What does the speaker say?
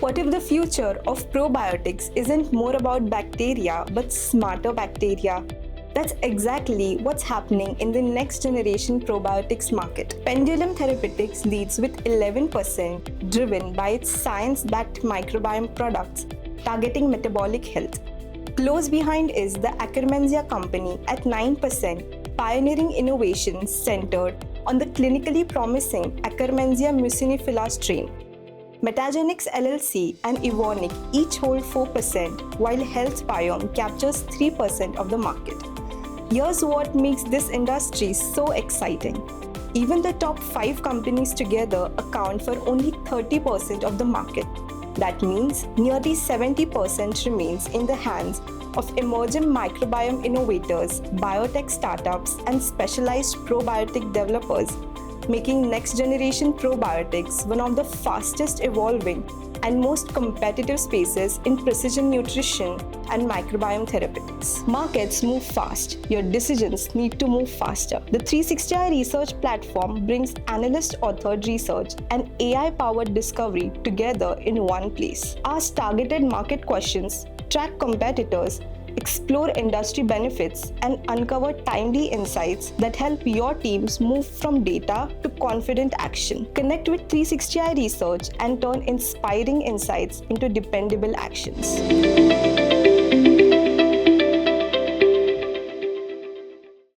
What if the future of probiotics isn't more about bacteria but smarter bacteria? That's exactly what's happening in the next-generation probiotics market. Pendulum Therapeutics leads with 11%, driven by its science-backed microbiome products targeting metabolic health. Close behind is the Akkermansia company at 9%, pioneering innovations centered on the clinically promising Akkermansia mucinifila strain. Metagenics LLC and Evonik each hold 4%, while HealthBiome captures 3% of the market. Here's what makes this industry so exciting. Even the top 5 companies together account for only 30% of the market. That means nearly 70% remains in the hands of emerging microbiome innovators, biotech startups, and specialized probiotic developers, making next-generation probiotics one of the fastest evolving and most competitive spaces in precision nutrition and microbiome therapeutics. Markets move fast. Your decisions need to move faster. The 360i research platform brings analyst-authored research and AI-powered discovery together in one place. Ask targeted market questions, track competitors, explore industry benefits, and uncover timely insights that help your teams move from data to confident action. Connect with 360i Research and turn inspiring insights into dependable actions.